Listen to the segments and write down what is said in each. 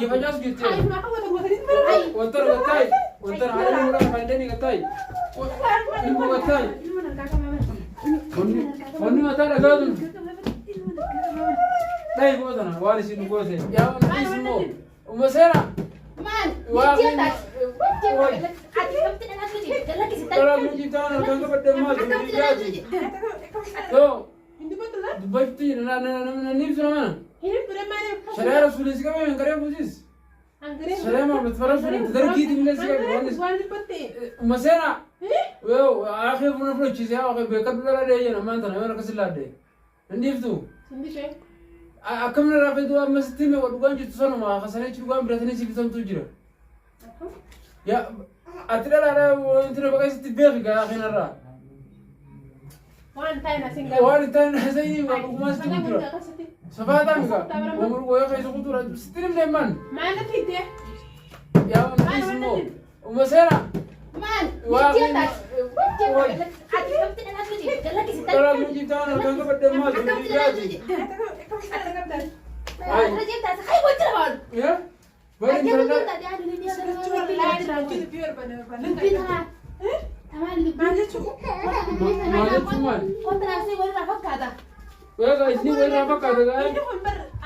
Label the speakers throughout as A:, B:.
A: يفجأ سجدت وتر وتاي وتر على المرة فندني قتاي إنه قتاي وني ما ترى قادم لا يقول أنا وارث نقول يا من اسمه ومسيرة واقين ترى مجيب تانا كان قبل ما تجي تو دبيتي أنا نيجي سلامنا شريعة رسول الله سكابي من كريم بوزيس سلامة بتفرج من تدركي تملي سكابي ومسيرة ويو آخر فينا فلوس شيء آخر بيكتب لنا ده ينا ما أنت أنا كسر لا ده نديفتو أكمل رافع دوا مستيمة ودوان جت صنع ما خسرني شو براتني سيبتم تجرا يا أترى لا وأنتوا بقى ستبيعك يا أخي نرى وان تاينا زي ما تجرا سبعة ميكا عمر ويا خير سقطورة ستين لمن
B: ما أنا تيجي
A: يا من اسمه ومسيرة واقين ترى مجيب تانا كان قبل ما تجي يا بارين ويا إسني وين رافق هذا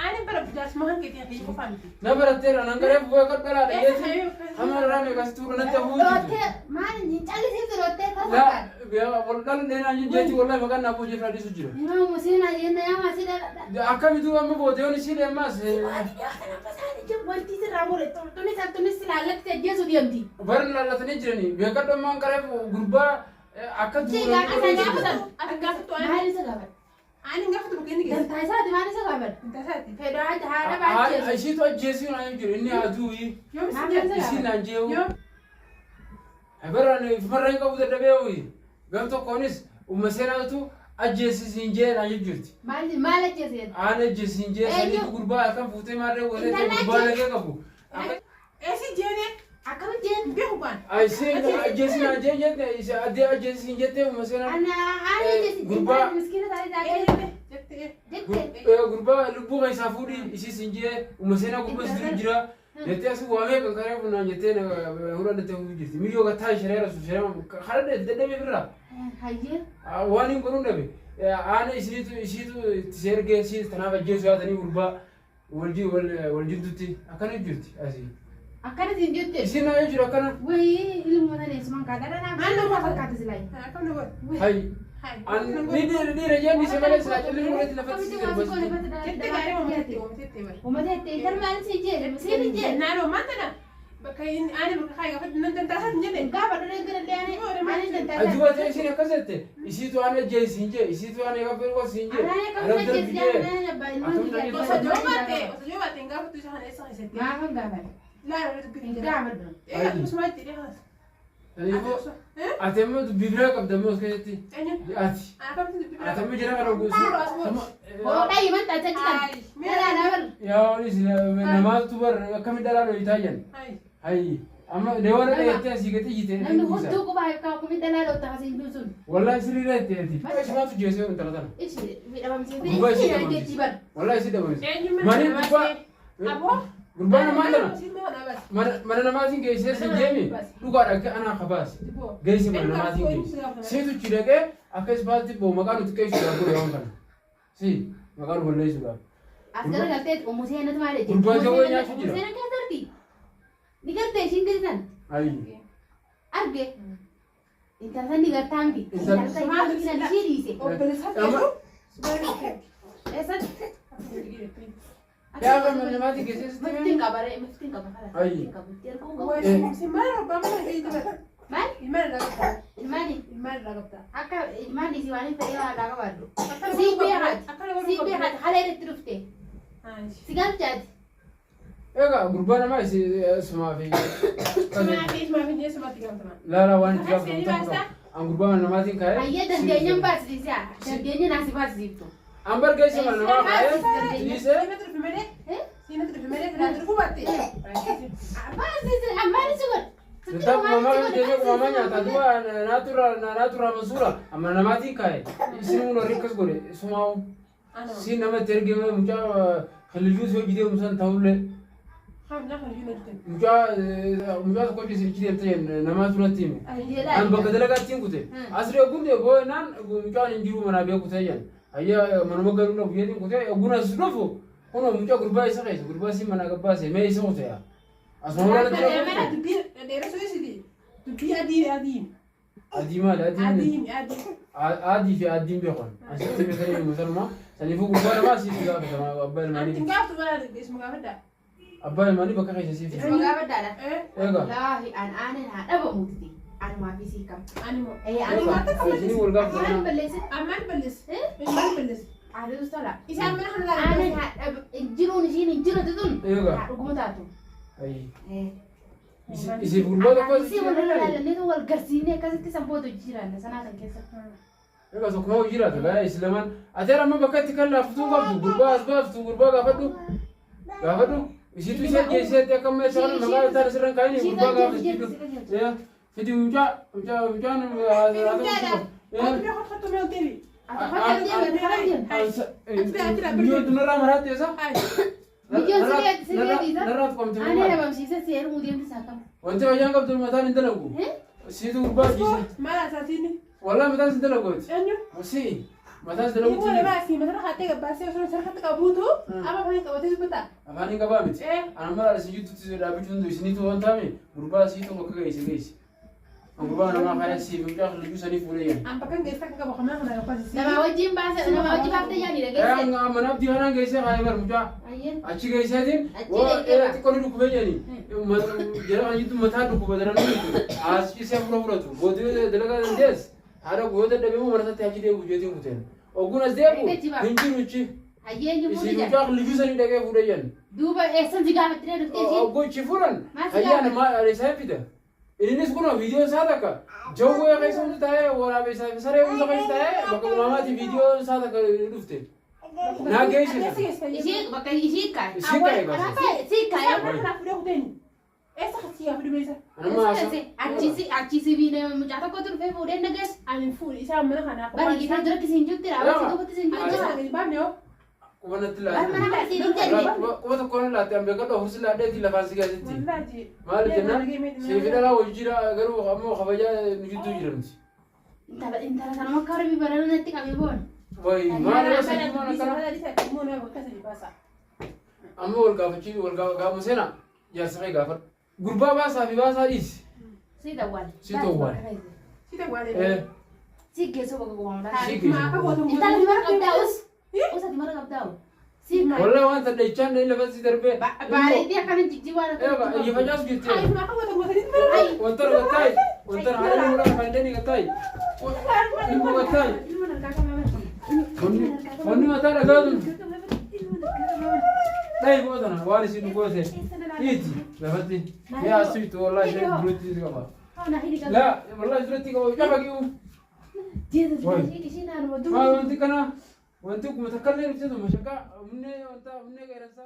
B: أنا بربجاس ما هنك تيجي كفاني
A: نبرة ترى أنا نقرب ويا كتبرا ليه هم رامي كاستور نتهوي
C: ما نجي على سيف روتة
A: لا بيا والله لنا نجي والله ما كنا نبوجي فرادي سجرا
C: ما مسينا جينا يا ما سيدا
A: أكمل دوا ما بوديوني شيء ما سه
C: جب ولتي سرامور توني سلالك تجهز ديامتي
A: برن لا تنجرني بيا كتب ما نقرب غربا أكد
C: شيء
B: أنا نقفت بكيني كده.
C: أنت هسات ما نسا قبل.
B: أنت هسات.
C: فدوات هذا بعد.
A: أشيء تو جيسي ولا يجري إني أدوي.
B: يوم
A: إيشي نانجيو. أبرا مرة إنك أبو تدبيوي. قام تو كونيس ومسيرة تو أجيسي سينجي لا يجري.
C: ما جيسي.
A: أنا جيسي سينجي سني غربا كم فوتي مرة ولا غربا لقى كابو.
B: إيش جيني؟
C: أكمل جين.
B: بيهوبان.
A: أيسي أجيسي نانجي جت إيش أدي أجيسي سينجي تي ومسيرة.
C: أنا جيسي.
A: غربا.
C: مسكينة تاري
A: جت. غربا لبوا ما يسافري إيشي سينجي ومسيرة غربا سينجرا. جت أسوء وامي كنكرة فينا جت أنا هورا نتهو جت. ميليو كتاي شريرة شريرة خالد تدبي برا.
C: هاي.
A: وانين كنون دبي. أنا إيشي تو تسير جيسي تنافع جيسي هذا ني غربا والجي دوتي أكان جوتي أسي.
C: أكان زين
A: إيشي نا يجرا كنا.
C: وهي اللي مثلا اسمه كذا أنا ما أفكر كذا سلاي.
B: كم نقول؟
A: هاي. أن نيدي رجال نسمع لسه اللي هو اللي لفت سير بس.
B: جت قاري
C: وما تهتي ترى ما نسي جيل مسير جيل.
B: نارو ما تنا. بكين أنا بكخاي قفت ننتن تحت نجلي.
C: قابل رجل اللي أنا ننتن.
A: أجوا تيجي نكسرت. إيشي تو أنا جاي سينجي. إيشي تو أنا كافر وسينجي.
C: أنا كم جيل أنا نبى
B: وسجوا باتين قفت تجاه نسا نسيت.
C: ما هم قابل.
B: لا لا تقولين
C: قابل.
B: إيه بس ما تدري خلاص.
A: أتمنى بيبرا كم دموس كذي. أتي. أتمنى جرا كانوا قوسي.
C: والله ما أنت تجتهد. لا نبر.
A: يا وليس نماذج تبر كم دلالة يتاجن. هاي. أما دهوانا يتأتي سيكتي جتة.
C: نحن هدوء كبار كم دلالة وتحسين دوسون.
A: والله سري لا يتأتي. إيش ما تجيسي من ترى.
C: إيش
A: والله سيدا بس. ماني بقى.
B: أبو.
A: قربان ما أنا. mana namatiin geessee si jeemi dhugaadha akka anaa kabaas geessi mana namatiin geessi seetu chidhaqee akka ispaatti boo maqaa nuti qeessuudhaaf godhe waan kana si maqaa nu balleessuudhaaf.
C: Asgara galtee umuseenatu maal jedhu.
A: Gurbaan jawwee nyaachuu jira.
C: Umuseen akka sarti. Ni gartee ishiin garisan.
A: Ayi.
C: Arge. Intalsan ni gartaan bi. Intalsan maal ishee dhiise. Eessatti.
A: Yaa kan mana namatiin geessee si
C: Muftiin
A: jeemi.
C: qabare muftiin qabare.
A: Ayi.
C: Maal? Ilmaani.
B: Ilmaan ragabta.
C: Akka ilmaan isii waan hin ta'e waan dhagaa baadhu. Sii beekaati haala irratti dhufte. Si galchaati.
A: Egaa gurbaan namaa isumaa fi. Laala waan itti gaafatamuu an gurbaan namaatiin kaa'ee.
C: Hayyee dandeenyaan baasisiisa. Dandeenyaan asi baasisiiftu.
A: An bargeessi mana namaa kaa'ee dhiisee.
C: Baasisiisa ammaan isu godha.
A: Tetap mama dia mamanya tadua natura masura amma namati kai sinu no rikas gore sumau sin nama terge me mucha khaliju so gide musan taule مجا تقول لي سيركي تين نما سنتين أنا بقدر أقاتين كده أسرع أقول ده بوي نان مجا نجيبه من أبيه كده يعني هيا من ما قالوا له بيدين كده أقول أسلوفه هو مجا قربا يسقي قربا سي من أقبا سي ما يسوي ده أسمع ولا عادي في عادين بيخون عشان تبي مثلا سنفوق قربا ما سي كذا بس ما أبا الماني أبا الماني بكره يسيف
C: اسمه قابل ده لا أنا هذا بموتي أنا ما في سيكم أنا
B: ما
A: تفهم
C: أمان بلس أنا دوستلا إيش أنا هذا الجنون تدون رقم تاتو
A: أي يسيف قربا ده كويس
C: لا نيتو والقرسينة كذا كسبوا تجيران سنة كذا
A: إيه بس كم هو جيران تبع إسلامان أترى ما بكت كلا فتوه قربا أسباب فتوه قربا قافدو isi tu saya geser dia kamu sekarang nama kita serang kain ini berbagai macam itu ya video uca video tu nara marat ya sah
C: video serius
A: nara tu kamu cuma
C: aneh bang sih saya kemudian disakam
A: wanita yang kamu tu mata ninda lagu situ berbagai
B: malah saat ini
A: wallah mata ninda lagu masih mata ninda lagu
B: ini mana sih mata hati ke bahasa orang serang hati kabu tu apa paling kau tu betul
A: Afani kabamit. Anamara si YouTube tu dah bikin tu sini tu orang kami. Berubah si tu mereka guys. Berubah nama kaya si mereka lebih sani fulaian.
B: Ampakan guys tak kau bawa mana apa sih?
C: Nama wajib bahasa nama wajib apa ya ni dah guys?
A: Yang mana di mana guys kaya bermuka. Aci guys ni. Wah, tu kau ni duk beja ni. Jangan itu mata duk beja ni. Aci saya pura tu. Bodoh delaga des. Ada bodoh dah memang merasa tiap dia bujuk tu mungkin. Ogunas dia bu. Hinci ruci.
C: Ayah
A: isi juga lebih sani dah kaya fulaian.
C: Duba esan juga materi itu sih.
A: Oh, gue cifuran. Ayah nama ada saya pida. Ini sekolah video sada ka. Jauh ya kayak semua tahu. Orang bisa besar untuk kayak tahu. Bakal mama di video sada ka lufte. Nah guys.
C: Isi bakal isi kan.
A: Isi kan.
C: Apa isi kan?
B: Apa dia udah ni? Esa kasih apa dia bisa?
C: Aci si bina mencatat kau tu Facebook dan guys.
B: Anin full. Isa mana kan aku.
C: Bagi kita jadi kesinjut tidak. Apa sih kau kesinjut?
B: Ada lagi bam yo.
A: Mana tu kau nak ambil kau harus ada di lapan sekian itu. Malu jenah. Sebenarnya lah ujira agar kamu khawaja nuju jiran.
C: Intara sama kau lebih baru nanti kami pun.
A: Woi, mana sih mana kan? Ambil kamu sena. Ya sekali gafar. Gurba bahasa is.
C: Si tawal.
A: Si tawal.
C: Si geso bagai gua orang.
A: Si geso.
C: Kita lagi mana kau tahu? Usah di mana kau tahu? Si.
A: Wallah wan tadi chan ini lepas si terbe.
C: Balik dia kan jiwa.
A: Iya banyak gitu.
B: Ay, maka kau tunggu tadi.
A: Wantar hari ini orang pandai ni katai. Ibu katai. Oni mata ada tu. Dai gua tu na, wari si gua se. Iti, lepas ni. Ya asyik tu wallah saya beruti juga. La, wallah beruti kau jangan bagi.
C: Dia tu sini nak
A: Wanti kana wanti ku mutakallim itu masyaka munne wanta munne gairasa